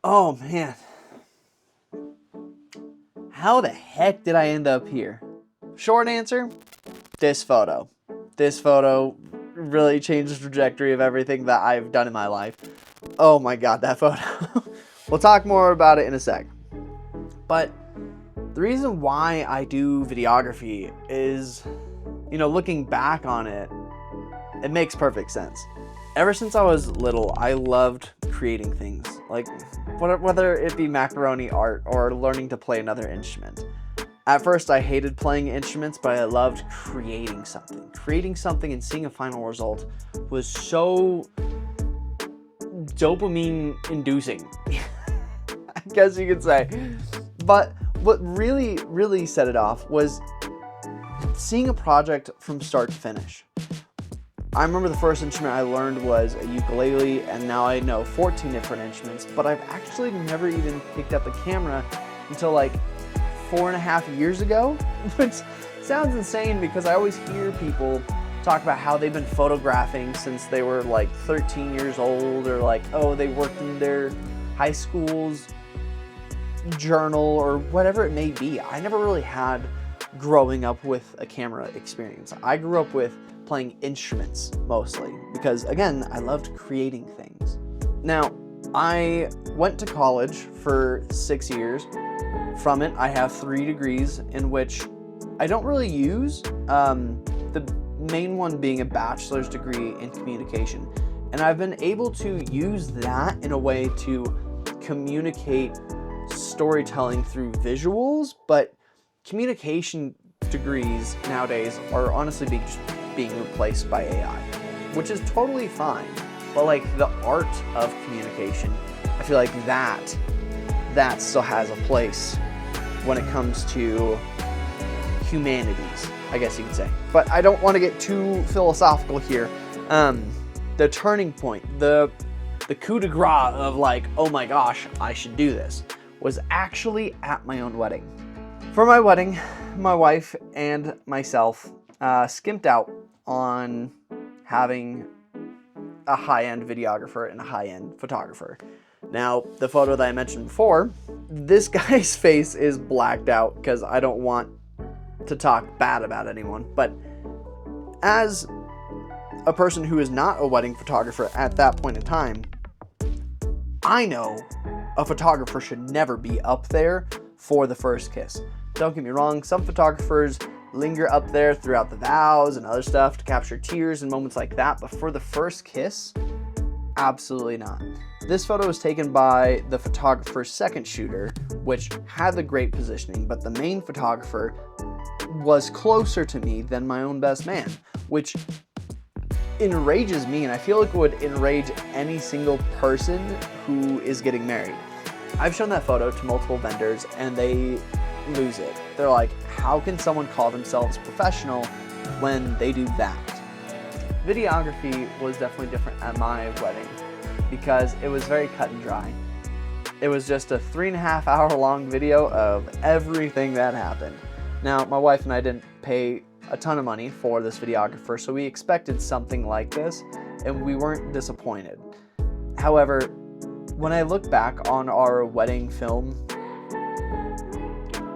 Oh man, how the heck did I end up here? Short answer, this photo. This photo really changed the trajectory of everything that I've done in my life. Oh my god, that photo. We'll talk more about it in a sec. But the reason why I do videography is, looking back on it, it makes perfect sense. Ever since I was little, I loved creating things, like whether it be macaroni art or learning to play another instrument. At first, I hated playing instruments, but I loved creating something. Creating something and seeing a final result was so dopamine-inducing, I guess you could say. But what really, really set it off was seeing a project from start to finish. I remember the first instrument I learned was a ukulele, and now I know 14 different instruments, but I've actually never even picked up a camera until like 4.5 years ago, which sounds insane because I always hear people talk about how they've been photographing since they were like 13 years old, or like, oh, they worked in their high school's journal or whatever it may be. I never really had growing up with a camera experience. I grew up with playing instruments mostly because, again, I loved creating things. Now, I went to college for 6 years. From it, I have 3 degrees in which I don't really use, the main one being a bachelor's degree in communication. And I've been able to use that in a way to communicate storytelling through visuals, but communication degrees nowadays are honestly being replaced by AI, which is totally fine. But like the art of communication, I feel like that still has a place when it comes to humanities, I guess you could say. But I don't want to get too philosophical here. The turning point, the coup de grace of like, oh my gosh, I should do this, was actually at my own wedding. For my wedding, my wife and myself skimped out on having a high-end videographer and a high-end photographer. Now, the photo that I mentioned before, this guy's face is blacked out because I don't want to talk bad about anyone, but as a person who is not a wedding photographer at that point in time, I know a photographer should never be up there for the first kiss. Don't get me wrong, some photographers linger up there throughout the vows and other stuff to capture tears and moments like that, but for the first kiss, absolutely not. This photo was taken by the photographer's second shooter, which had the great positioning, but the main photographer was closer to me than my own best man, which enrages me, and I feel like it would enrage any single person who is getting married. I've shown that photo to multiple vendors and they lose it. They're like, how can someone call themselves professional when they do that? Videography was definitely different at my wedding because it was very cut and dry. It was just a 3.5 hour long video of everything that happened. Now, my wife and I didn't pay a ton of money for this videographer, so we expected something like this, and we weren't disappointed. However, when I look back on our wedding film,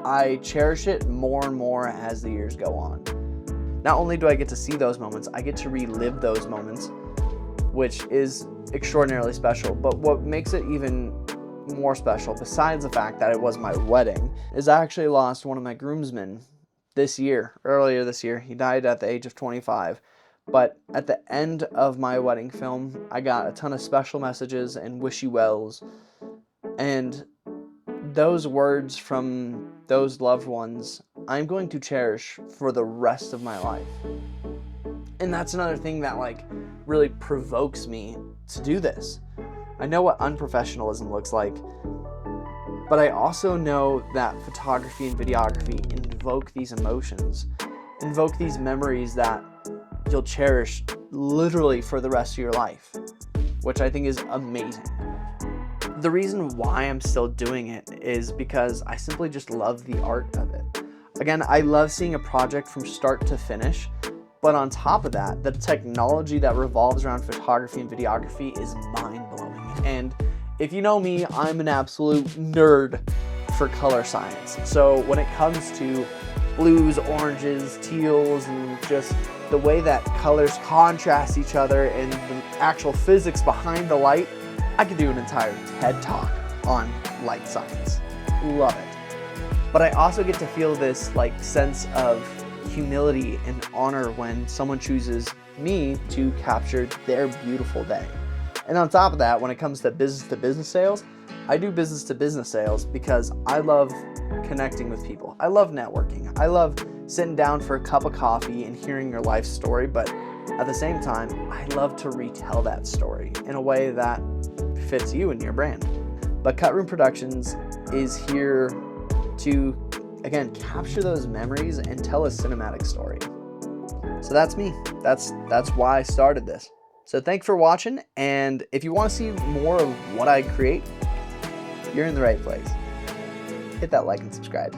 I cherish it more and more as the years go on. Not only do I get to see those moments, I get to relive those moments, which is extraordinarily special. But what makes it even more special, besides the fact that it was my wedding, is I actually lost one of my groomsmen earlier this year. He died at the age of 25. But at the end of my wedding film, I got a ton of special messages and wishy wells. And those words from those loved ones, I'm going to cherish for the rest of my life. And that's another thing that like really provokes me to do this. I know what unprofessionalism looks like, but I also know that photography and videography invoke these emotions, invoke these memories that you'll cherish literally for the rest of your life, which I think is amazing. The reason why I'm still doing it is because I simply just love the art of it. Again, I love seeing a project from start to finish, but on top of that, the technology that revolves around photography and videography is mind-blowing, and if you know me, I'm an absolute nerd for color science. So when it comes to blues, oranges, teals, and just the way that colors contrast each other and the actual physics behind the light, I could do an entire TED Talk on light science. Love it. But I also get to feel this like sense of humility and honor when someone chooses me to capture their beautiful day. And on top of that, when it comes to business sales, I do business to business sales because I love connecting with people. I love networking. I love sitting down for a cup of coffee and hearing your life story, but at the same time, I love to retell that story in a way that fits you and your brand. But Cut Room Productions is here to, again, capture those memories and tell a cinematic story. So that's me. That's why I started this. So thanks for watching, and if you want to see more of what I create, you're in the right place. Hit that like and subscribe.